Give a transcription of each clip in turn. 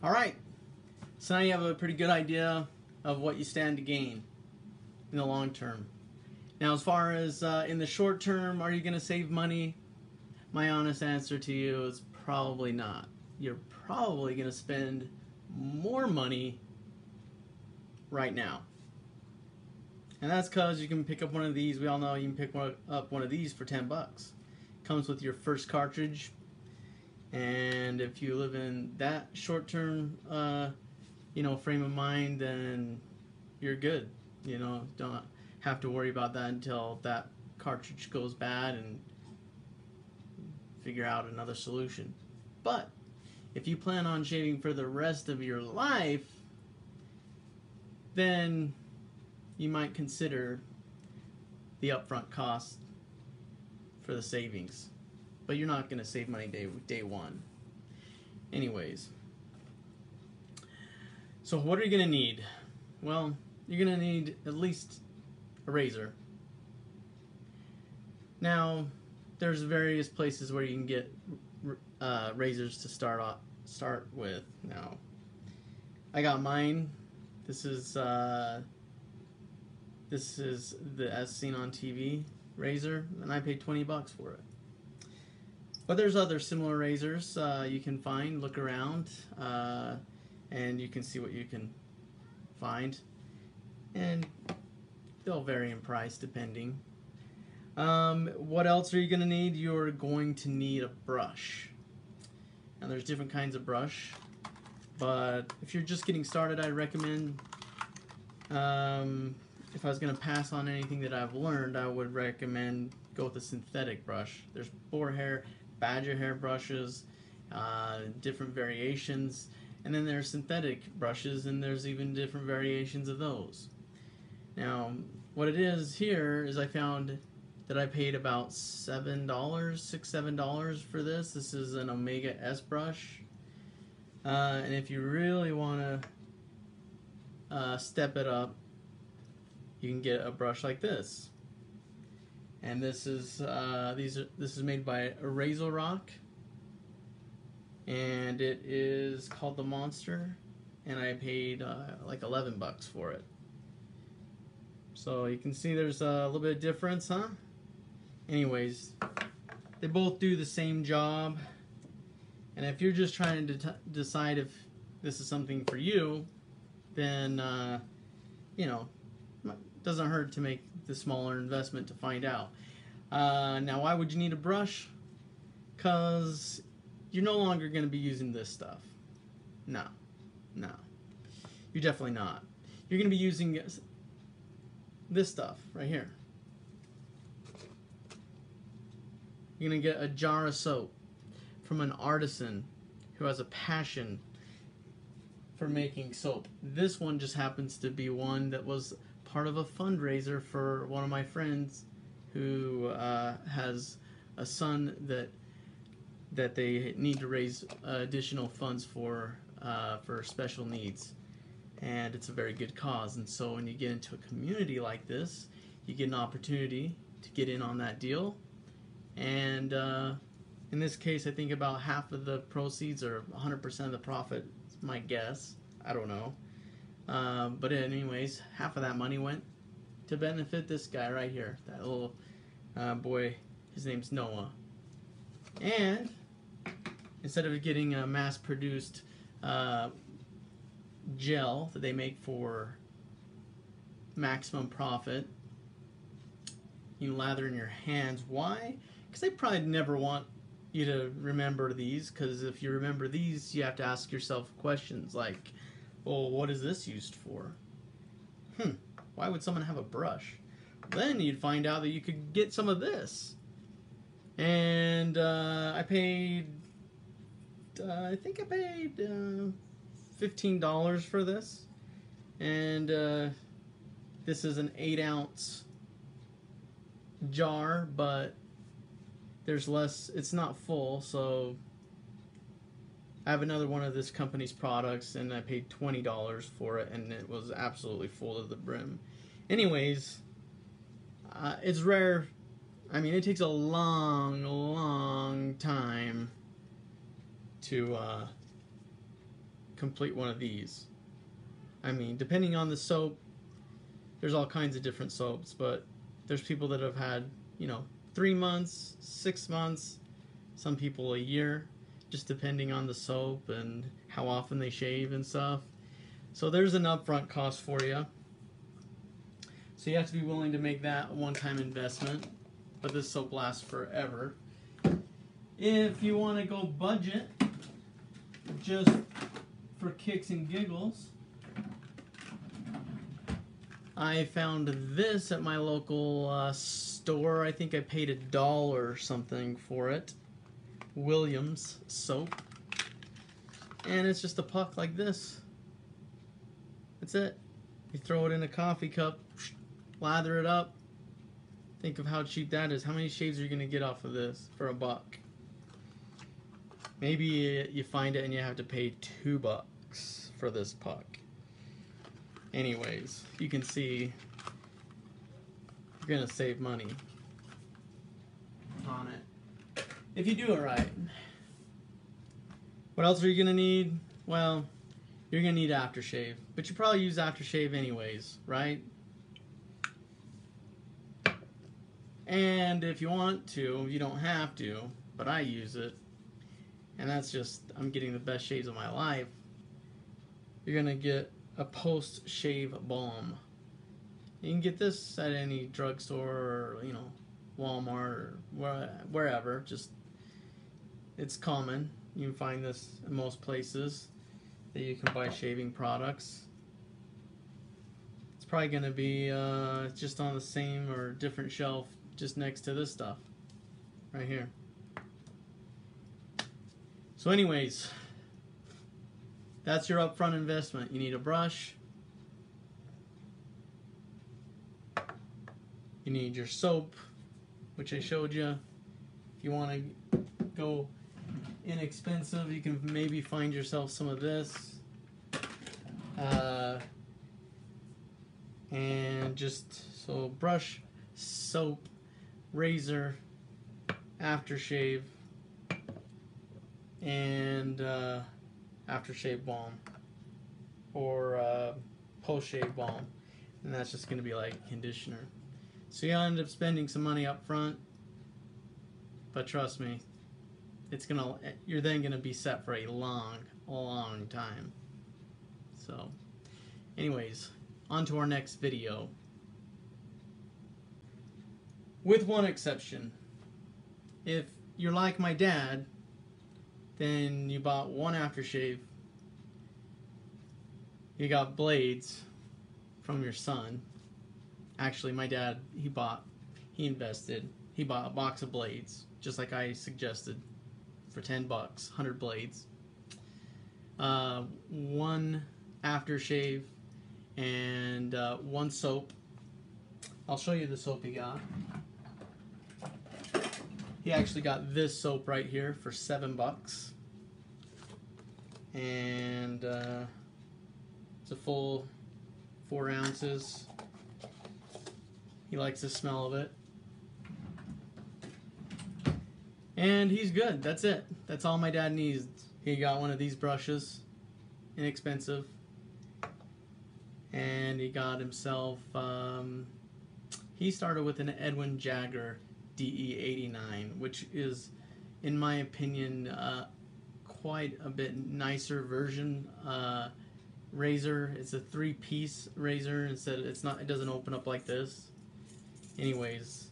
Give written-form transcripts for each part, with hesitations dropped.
All right, so now you have a pretty good idea of what you stand to gain in the long term. Now, as far as in the short term, are you going to save money? My honest answer to you is probably not. You're probably going to spend more money right now. And that's because you can pick up one of these. We all know you can pick up one of these for 10 bucks. Comes with your first cartridge. And if you live in that short-term, frame of mind, then you're good. Don't have to worry about that until that cartridge goes bad and figure out another solution. But if you plan on shaving for the rest of your life, then you might consider the upfront cost for the savings. But you're not going to save money day one. Anyways. So what are you going to need? Well, you're going to need at least a razor. Now, there's various places where you can get razors to start with. Now, I got mine. This is the As Seen on TV razor, and I paid 20 bucks for it. But there's other similar razors you can find. Look around, and you can see what you can find. And they'll vary in price depending. What else are you going to need? You're going to need a brush. Now there's different kinds of brush, but if you're just getting started, I recommend, if I was going to pass on anything that I've learned, I would recommend go with a synthetic brush. There's boar hair, badger hair brushes, different variations, and then there's synthetic brushes, and there's even different variations of those. Now, what it is here is I found that I paid about $7, $7 for this. This is an Omega S brush, and if you really want to step it up, you can get a brush like this. And this is this is made by RazoRock, and it is called the Monster, and I paid like 11 bucks for it. So you can see there's a little bit of difference, huh? Anyways, they both do the same job, and if you're just trying to decide if this is something for you, then doesn't hurt to make the smaller investment to find out. Now, why would you need a brush? Because you're no longer going to be using this stuff. No, you're definitely not. You're going to be using this stuff right here. You're going to get a jar of soap from an artisan who has a passion for making soap. This one just happens to be one that was part of a fundraiser for one of my friends who has a son that they need to raise additional funds for special needs, and it's a very good cause. And so when you get into a community like this, you get an opportunity to get in on that deal. And in this case, I think about half of the proceeds or 100% of the profit is my guess. I don't know. But anyways, half of that money went to benefit this guy right here. That little boy, his name's Noah. And instead of getting a mass-produced gel that they make for maximum profit, you can lather in your hands. Why? Because they probably never want you to remember these, because if you remember these, you have to ask yourself questions like, well, what is this used for? Why would someone have a brush? Then you'd find out that you could get some of this. And I paid, I think I paid $15 for this. And this is an 8-ounce jar, but there's less, it's not full, so I have another one of this company's products, and I paid $20 for it, and it was absolutely full to the brim. Anyways, it's rare. I mean, it takes a long time to complete one of these. I mean, depending on the soap, there's all kinds of different soaps, but there's people that have had, 3 months, 6 months, some people a year, just depending on the soap and how often they shave and stuff. So there's an upfront cost for you. So you have to be willing to make that a one-time investment, but this soap lasts forever. If you want to go budget, just for kicks and giggles, I found this at my local store. I think I paid $1 or something for it. Williams soap. And it's just a puck like this. That's it. You throw it in a coffee cup, lather it up. Think of how cheap that is. How many shaves are you going to get off of this for $1? Maybe you find it and you have to pay $2 for this puck. Anyways, you can see you're going to save money on it if you do it right. What else are you going to need? Well, you're going to need aftershave, but you probably use aftershave anyways, right? And if you want to, you don't have to, but I use it. And that's just, I'm getting the best shaves of my life. You're going to get a post-shave balm. You can get this at any drugstore or, Walmart or wherever. Just, it's common. You can find this in most places that you can buy shaving products. It's probably going to be just on the same or different shelf just next to this stuff right here. So anyways, that's your upfront investment. You need a brush. You need your soap, which I showed you. If you want to go inexpensive, you can maybe find yourself some of this. And just, so brush, soap, razor, aftershave, and aftershave balm or post-shave balm, and that's just going to be like conditioner. So you'll end up spending some money up front, but trust me, you're then going to be set for a long time. So anyways, on to our next video. With one exception. If you're like my dad, then you bought one aftershave, you got blades from your son. Actually, my dad, he bought a box of blades, just like I suggested, for $10, 100 blades. One aftershave and one soap. I'll show you the soap he got. He actually got this soap right here for $7, and it's a full 4 ounces. He likes the smell of it, and he's good. That's it. That's all my dad needs. He got one of these brushes, inexpensive, and he got himself. He started with an Edwin Jagger DE89, which is, in my opinion, quite a bit nicer version razor. It's a 3-piece razor instead. It doesn't open up like this. Anyways,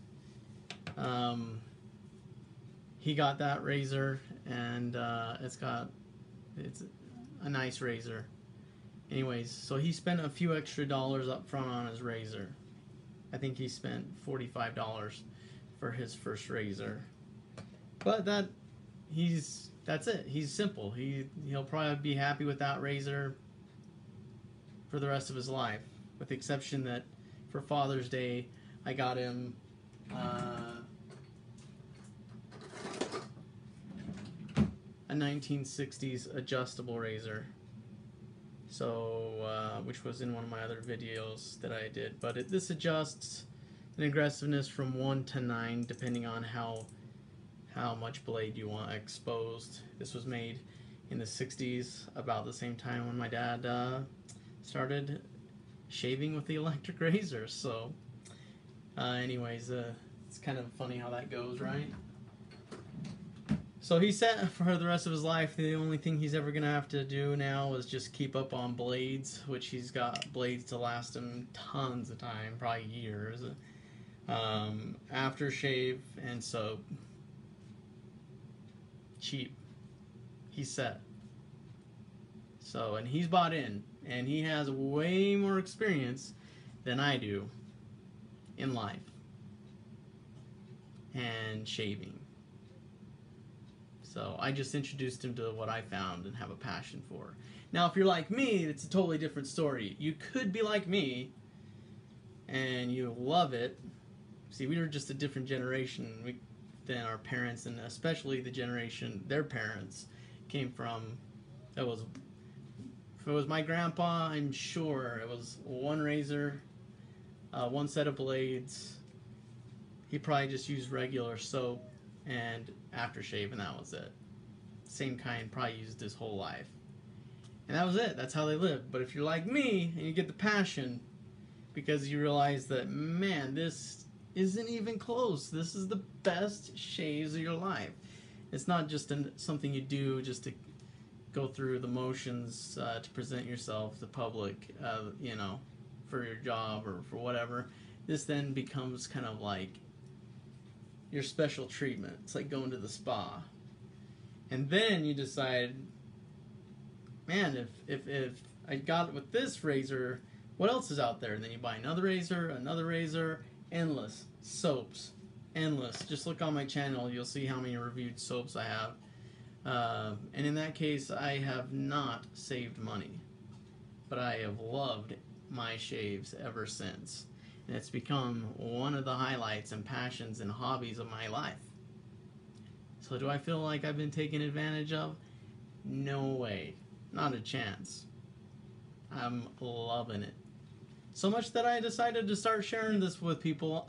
he got that razor, and it's a nice razor. Anyways, so he spent a few extra dollars up front on his razor. I think he spent $45 for his first razor, but that's it. He's simple. He'll probably be happy with that razor for the rest of his life, with the exception that for Father's Day I got him a 1960s adjustable razor, so which was in one of my other videos that I did. But this adjusts an aggressiveness from 1 to 9 depending on how much blade you want exposed. This was made in the 60s, about the same time when my dad started shaving with the electric razor. So, anyways, it's kind of funny how that goes, right? So he said for the rest of his life, the only thing he's ever going to have to do now is just keep up on blades, which he's got blades to last him tons of time, probably years. Aftershave and soap. Cheap. He's set. So, and he's bought in, and he has way more experience than I do in life and shaving. So I just introduced him to what I found and have a passion for. Now, if you're like me, it's a totally different story. You could be like me, and you love it. See, we were just a different generation than our parents, and especially the generation their parents came from. If it was my grandpa, I'm sure it was one razor, one set of blades. He probably just used regular soap and aftershave, and that was it. Same kind, probably used his whole life. And that was it. That's how they lived. But if you're like me, and you get the passion, because you realize that, man, this isn't even close. This is the best shaves of your life. It's not just something you do just to go through the motions to present yourself to the public, for your job or for whatever. This then becomes kind of like your special treatment. It's like going to the spa. And then you decide, man, if I got it with this razor, what else is out there? And then you buy another razor, endless soaps, endless. Just look on my channel, you'll see how many reviewed soaps I have. And in that case, I have not saved money, but I have loved my shaves ever since. And it's become one of the highlights and passions and hobbies of my life. So do I feel like I've been taken advantage of? No way. Not a chance. I'm loving it. So much that I decided to start sharing this with people.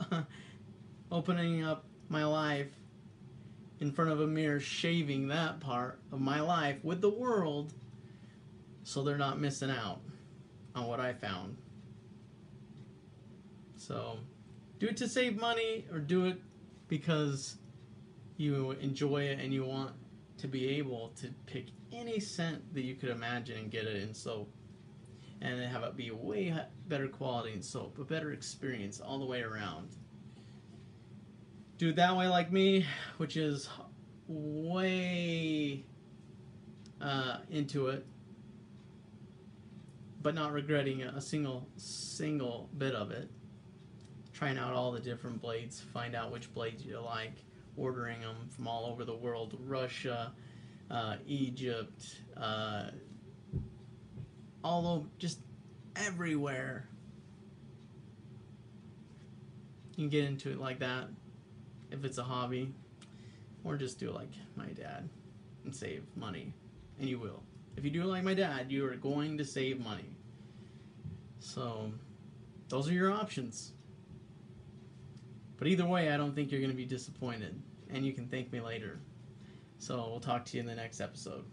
Opening up my life in front of a mirror, shaving that part of my life with the world, so they're not missing out on what I found. So, do it to save money, or do it because you enjoy it and you want to be able to pick any scent that you could imagine and get it in soap. And then have it be way better quality in soap, a better experience all the way around. Do it that way like me, which is way into it, but not regretting a single bit of it. Trying out all the different blades, find out which blades you like, ordering them from all over the world, Russia, Egypt, all over, just everywhere. You can get into it like that if it's a hobby, or just do it like my dad and save money, and you will. If you do it like my dad, you are going to save money. So those are your options. But either way, I don't think you're going to be disappointed, and you can thank me later. So we'll talk to you in the next episode.